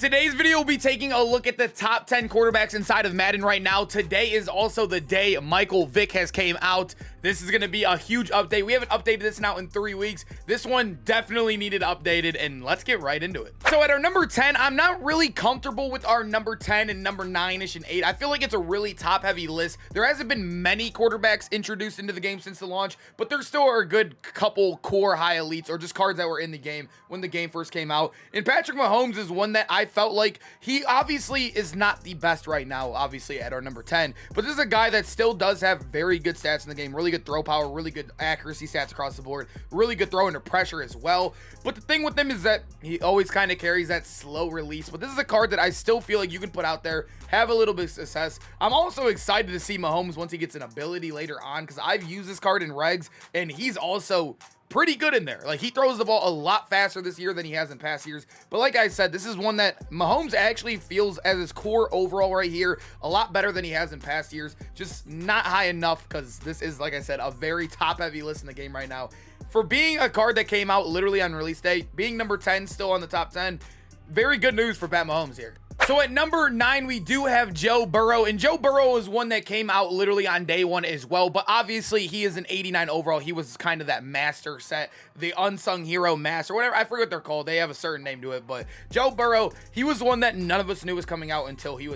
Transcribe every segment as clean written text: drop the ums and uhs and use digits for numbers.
today's video, we'll be taking a look at the top 10 quarterbacks inside of Madden right now. Today is also the day Michael Vick has came out. This is going to be a huge update. We haven't updated this now in 3 weeks. This one definitely needed updated, and let's get right into it. So at our number 10, I'm not really comfortable with our number 10 and number 9-ish and 8. I feel like it's a really top-heavy list. There hasn't been many quarterbacks introduced into the game since the launch, but there still are a good couple core high elites or just cards that were in the game when the game first came out. And Patrick Mahomes is one that I felt like he obviously is not the best right now, obviously at our number 10, but this is a guy that still does have very good stats in the game, really good throw power, really good accuracy stats across the board, really good throw under pressure as well. But the thing with him is that he always kind of carries that slow release, but this is a card that I still feel like you can put out there, have a little bit of success. I'm also excited to see Mahomes once he gets an ability later on, because I've used this card in regs and he's also pretty good in there. Like, he throws the ball a lot faster this year than he has in past years. But like I said, this is one that Mahomes actually feels as his core overall right here a lot better than he has in past years. Just not high enough, because this is, like I said, a very top heavy list in the game right now. For being a card that came out literally on release day, being number 10 still on the top 10, very good news for Pat Mahomes here. So at number 9, we do have Joe Burrow, and Joe Burrow is one that came out literally on day 1 as well, but obviously he is an 89 overall. He was kind of that master set, the unsung hero master, whatever. I forget what they're called. They have a certain name to it, but Joe Burrow, he was one that none of us knew was coming out until we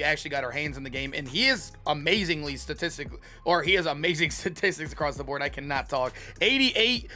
actually got our hands in the game, and he is amazing statistics across the board. I cannot talk. 88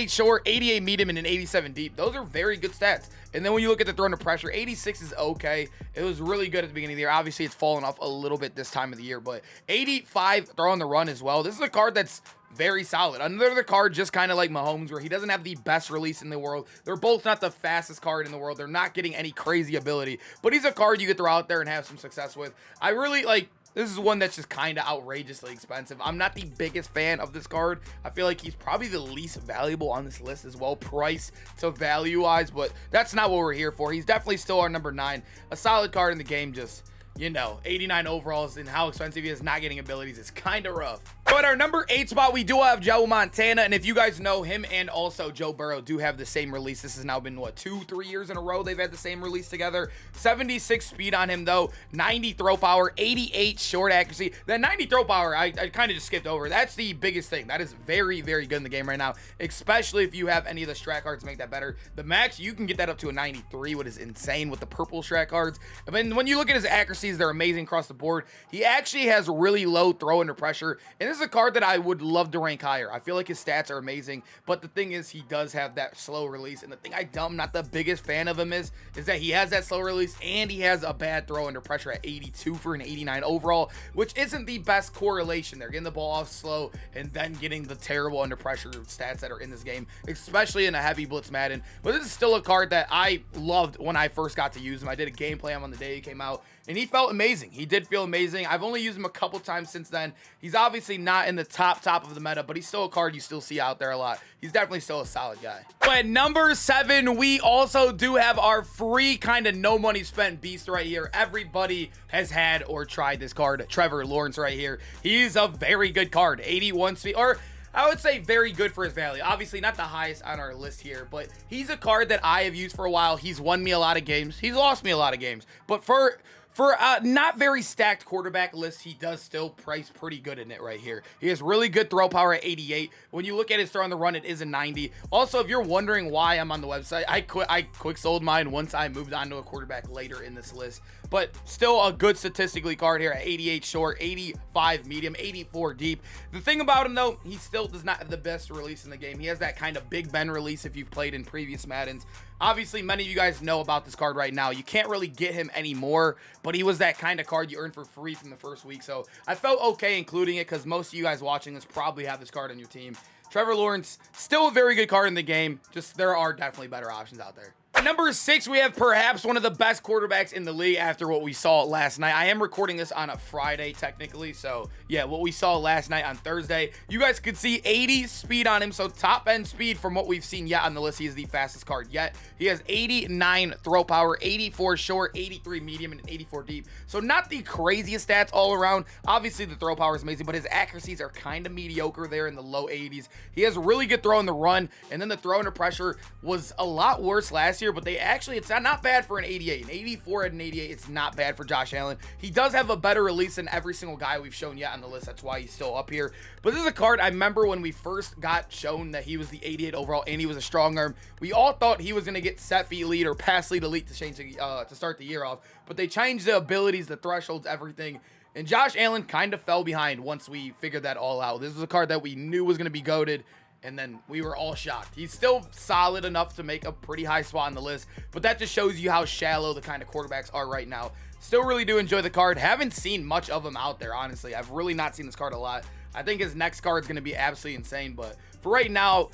short, 88 medium, and an 87 deep. Those are very good stats. And then when you look at the throw under pressure, 86 is okay. It was really good at the beginning of the year. Obviously, it's fallen off a little bit this time of the year, but 85 throw on the run as well. This is a card that's very solid. Another card just kind of like Mahomes, where he doesn't have the best release in the world. They're both not the fastest card in the world. They're not getting any crazy ability, but he's a card you could throw out there and have some success with. I really like. This is one that's just kind of outrageously expensive. I'm not the biggest fan of this card. I feel like he's probably the least valuable on this list as well, price to value wise, but that's not what we're here for. He's definitely still our number 9. A solid card in the game, just, you know, 89 overalls, and how expensive he is, not getting abilities is kind of rough. But our number 8 spot, we do have Joe Montana, and if you guys know, him and also Joe Burrow do have the same release. This has now been, what, 2-3 years in a row they've had the same release together. 76 speed on him, though. 90 throw power, 88 short accuracy. That 90 throw power, I kind of just skipped over. That's the biggest thing. That is very, very good in the game right now, especially if you have any of the strat cards to make that better. The max, you can get that up to a 93, which is insane with the purple strat cards. I mean, when you look at his accuracies, they're amazing across the board. He actually has really low throw under pressure, and this is a card that I would love to rank higher. I feel like his stats are amazing, but the thing is, he does have that slow release, and the thing I'm not the biggest fan of him is that he has that slow release, and he has a bad throw under pressure at 82 for an 89 overall, which isn't the best correlation. They're getting the ball off slow and then getting the terrible under pressure stats that are in this game, especially in a heavy blitz Madden. But this is still a card that I loved when I first got to use him. I did a gameplay on the day he came out, and he felt amazing. He did feel amazing. I've only used him a couple times since then. He's obviously not in the top of the meta, but he's still a card you still see out there a lot. He's definitely still a solid guy. But number 7, we also do have our free kind of no money spent beast right here. Everybody has had or tried this card. Trevor Lawrence right here. He's a very good card. 81 speed, or I would say very good for his value. Obviously not the highest on our list here, but he's a card that I have used for a while. He's won me a lot of games. He's lost me a lot of games, but for a not very stacked quarterback list, he does still price pretty good in it right here. He has really good throw power at 88. When you look at his throw on the run, it is a 90. Also, if you're wondering why I'm on the website, I quick sold mine once I moved on to a quarterback later in this list. But still a good statistically card here at 88 short, 85 medium, 84 deep. The thing about him, though, he still does not have the best release in the game. He has that kind of Big Ben release if you've played in previous Maddens. Obviously, many of you guys know about this card right now. You can't really get him anymore, but he was that kind of card you earned for free from the first week. So I felt okay including it, because most of you guys watching this probably have this card on your team. Trevor Lawrence, still a very good card in the game. Just there are definitely better options out there. At number 6, we have perhaps one of the best quarterbacks in the league after what we saw last night. I am recording this on a Friday, technically. So, yeah, what we saw last night on Thursday. You guys could see 80 speed on him. So, top-end speed from what we've seen yet on the list. He is the fastest card yet. He has 89 throw power, 84 short, 83 medium, and 84 deep. So, not the craziest stats all around. Obviously, the throw power is amazing, but his accuracies are kind of mediocre there in the low 80s. He has a really good throw in the run, and then the throw under pressure was a lot worse last year. year, but it's not bad for an 88. An 84 and an 88, it's not bad for Josh Allen. He does have a better release than every single guy we've shown yet on the list. That's why he's still up here. But this is a card I remember when we first got shown that he was the 88 overall and he was a strong arm. We all thought he was going to get set feet elite or pass lead elite to start the year off, but they changed the abilities, the thresholds, everything. And Josh Allen kind of fell behind once we figured that all out. This was a card that we knew was going to be goated, and then we were all shocked. He's still solid enough to make a pretty high spot on the list, but that just shows you how shallow the kind of quarterbacks are right now. Still really do enjoy the card. Haven't seen much of him out there, honestly. I've really not seen this card a lot. I think his next card is going to be absolutely insane, but for right now,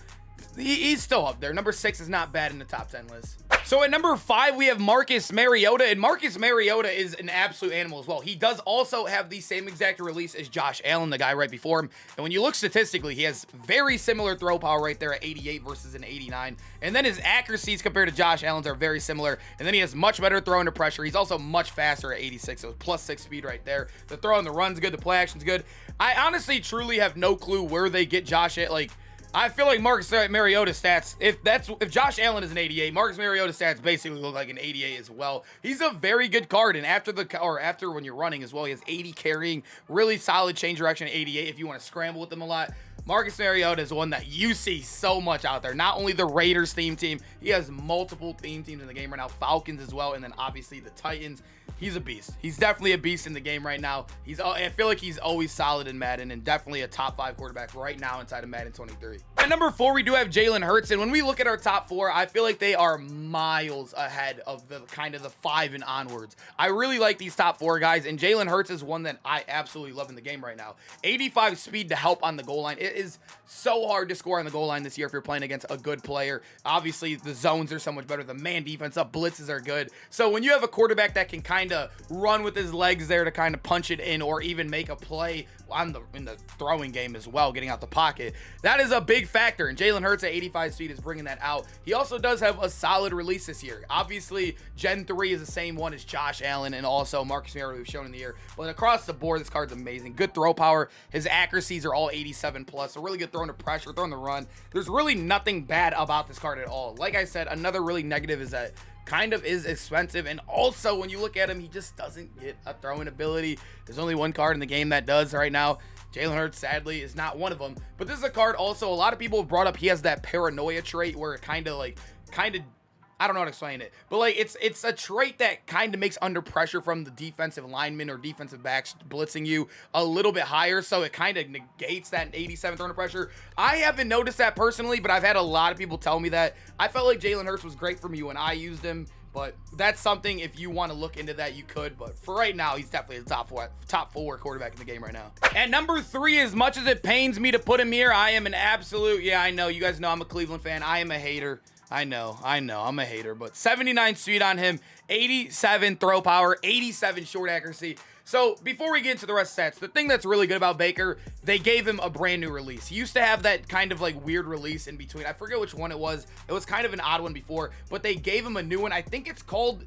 he's still up there. Number 6 is not bad in the top 10 list. So at number 5, we have Marcus Mariota, and Marcus Mariota is an absolute animal as well. He does also have the same exact release as Josh Allen, the guy right before him. And when you look statistically, he has very similar throw power right there at 88 versus an 89. And then his accuracies compared to Josh Allen's are very similar. And then he has much better throw under pressure. He's also much faster at 86, so +6 speed right there. The throw and the run's good. The play action's good. I honestly, truly have no clue where they get Josh at. Like, I feel like Marcus Mariota stats, if Josh Allen is an 88, Marcus Mariota stats basically look like an 88 as well. He's a very good card, and after when you're running as well, he has 80 carrying, really solid change direction at 88 if you want to scramble with him a lot. Marcus Mariota is one that you see so much out there. Not only the Raiders theme team, he has multiple theme teams in the game right now, Falcons as well, and then obviously the Titans. He's a beast. He's definitely a beast in the game right now. I feel like he's always solid in Madden and definitely a top 5 quarterback right now inside of Madden 23. At number 4, we do have Jalen Hurts, and when we look at our top 4, I feel like they are miles ahead of the kind of the 5 and onwards. I really like these top 4 guys, and Jalen Hurts is one that I absolutely love in the game right now. 85 speed to help on the goal line. It is so hard to score on the goal line this year if you're playing against a good player. Obviously, the zones are so much better. The man defense up, blitzes are good. So when you have a quarterback that can kind of run with his legs there to kind of punch it in or even make a play in the throwing game as well, getting out the pocket, that is a big factor, and Jalen Hurts at 85 speed is bringing that out. He also does have a solid release this year. Obviously, Gen 3 is the same one as Josh Allen and also Marcus Mariota we've shown in the year, but across the board, this card's amazing. Good throw power. His accuracies are all 87 plus, so really good throwing to pressure, throwing the run. There's really nothing bad about this card at all. Like I said, another really negative is that kind of is expensive, and also when you look at him, he just doesn't get a throwing ability. There's only one card in the game that does right now. Jalen Hurts, sadly, is not one of them, but this is a card also a lot of people have brought up. He has that paranoia trait where it kind of I don't know how to explain it, but like it's a trait that kind of makes under pressure from the defensive lineman or defensive backs blitzing you a little bit higher, so it kind of negates that 87 under pressure. I haven't noticed that personally, but I've had a lot of people tell me that. I felt like Jalen Hurts was great for me when I used him, but that's something, if you want to look into that, you could. But for right now, he's definitely the top four quarterback in the game right now. At number 3, as much as it pains me to put him here, I am an absolute, I know, you guys know I'm a Cleveland fan. I am a hater. I know, I'm a hater, but 79 speed on him, 87 throw power, 87 short accuracy. So before we get into the rest of stats, the thing that's really good about Baker, they gave him a brand new release. He used to have that kind of like weird release in between. I forget which one it was. It was kind of an odd one before, but they gave him a new one. I think it's called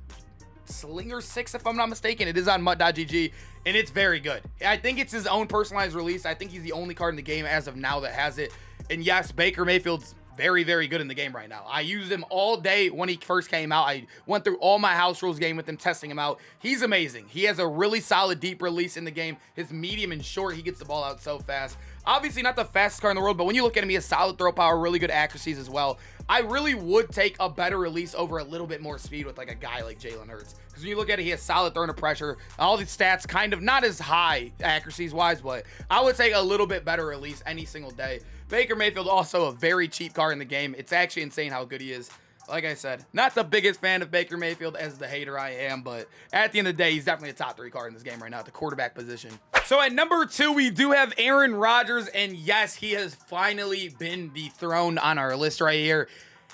Slinger 6, if I'm not mistaken. It is on MUT.GG, and it's very good. I think it's his own personalized release. I think he's the only card in the game as of now that has it. And yes, Baker Mayfield's very, very good in the game right now. I used him all day when he first came out. I went through all my house rules game with him, testing him out. He's amazing. He has a really solid deep release in the game. His medium and short, he gets the ball out so fast. Obviously not the fastest car in the world, but when you look at him, he has solid throw power, really good accuracies as well. I really would take a better release over a little bit more speed with like a guy like Jalen Hurts. Because when you look at it, he has solid throw under pressure. All these stats kind of not as high accuracies wise, but I would take a little bit better release any single day. Baker Mayfield, also a very cheap car in the game. It's actually insane how good he is. Like I said, not the biggest fan of Baker Mayfield as the hater I am, but at the end of the day, he's definitely a top 3 card in this game right now at the quarterback position. So at number 2, we do have Aaron Rodgers, and yes, he has finally been dethroned on our list right here.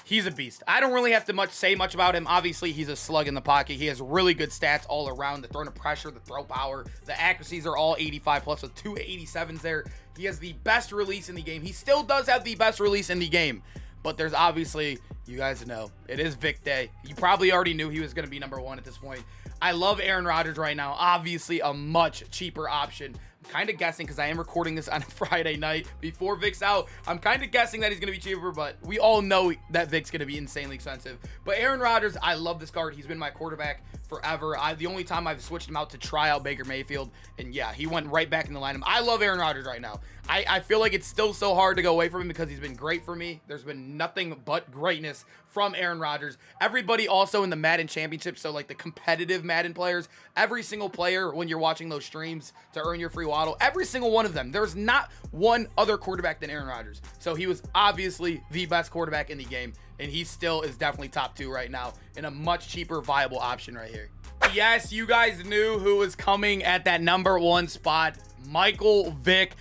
He's a beast. I don't really have to say much about him. Obviously, he's a slug in the pocket. He has really good stats all around. The throw to pressure, the throw power, the accuracies are all 85 plus with 2 87s there. He has the best release in the game. He still does have the best release in the game, but there's obviously You guys know it is Vic Day. You probably already knew he was going to be #1 at this point. I love Aaron Rodgers right now. Obviously, a much cheaper option. I'm kind of guessing because I am recording this on a Friday night before Vic's out. I'm kind of guessing that he's going to be cheaper, but we all know that Vic's going to be insanely expensive. But Aaron Rodgers, I love this card. He's been my quarterback forever. The only time I've switched him out to try out Baker Mayfield, and yeah, he went right back in the lineup. I love Aaron Rodgers right now. I feel like it's still so hard to go away from him because he's been great for me. There's been nothing but greatness from Aaron Rodgers. Everybody also in the Madden championship, so like the competitive Madden players, every single player when you're watching those streams to earn your free waddle, every single one of them, there's not one other quarterback than Aaron Rodgers. So he was obviously the best quarterback in the game, and he still is definitely top 2 right now in a much cheaper viable option right here. Yes, you guys knew who was coming at that #1 spot, Michael Vick.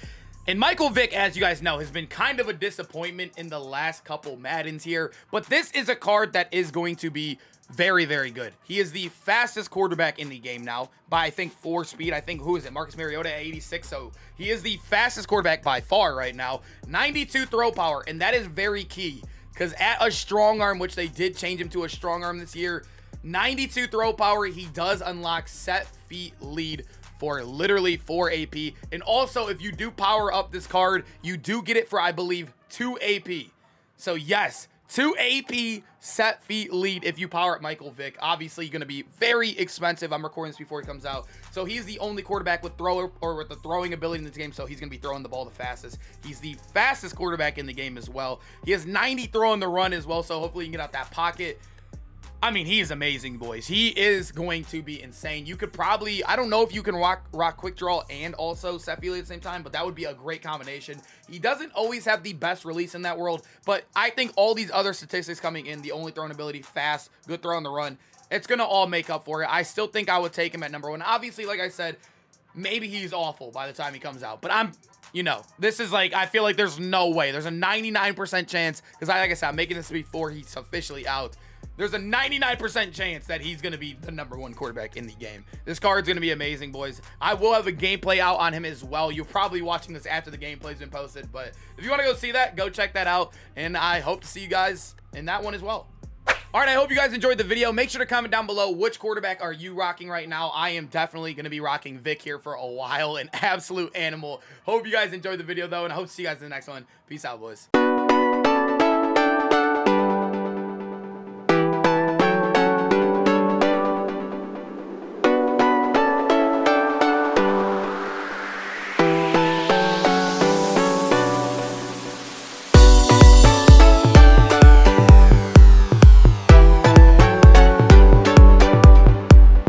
And Michael Vick, as you guys know, has been kind of a disappointment in the last couple Maddens here, but this is a card that is going to be very, very good. He is the fastest quarterback in the game now by, I think, 4 speed. I think, who is it? Marcus Mariota at 86. So he is the fastest quarterback by far right now. 92 throw power, and that is very key because at a strong arm, which they did change him to a strong arm this year, 92 throw power, he does unlock set feet lead for literally 4 AP. And also, if you do power up this card, you do get it for, I believe, 2 AP. So yes, 2 AP set feet lead if you power up Michael Vick. Obviously going to be very expensive. I'm recording this before he comes out. So he's the only quarterback with the throwing ability in this game. So he's going to be throwing the ball the fastest. He's the fastest quarterback in the game as well. He has 90 throwing the run as well. So hopefully you can get out that pocket. I mean, he is amazing, boys. He is going to be insane. You could probably, I don't know if you can rock quick draw and also set feet lead at the same time, but that would be a great combination. He doesn't always have the best release in that world, but I think all these other statistics coming in, the only throwing ability, fast, good throw on the run, it's going to all make up for it. I still think I would take him at #1. Obviously, like I said, maybe he's awful by the time he comes out, but you know, this is like, I feel like there's no way. There's a 99% chance, because like I said, I'm making this before he's officially out. There's a 99% chance that he's going to be the #1 quarterback in the game. This card's going to be amazing, boys. I will have a gameplay out on him as well. You're probably watching this after the gameplay's been posted, but if you want to go see that, go check that out, and I hope to see you guys in that one as well. All right, I hope you guys enjoyed the video. Make sure to comment down below which quarterback are you rocking right now. I am definitely going to be rocking Vic here for a while, an absolute animal. Hope you guys enjoyed the video, though, and I hope to see you guys in the next one. Peace out, boys.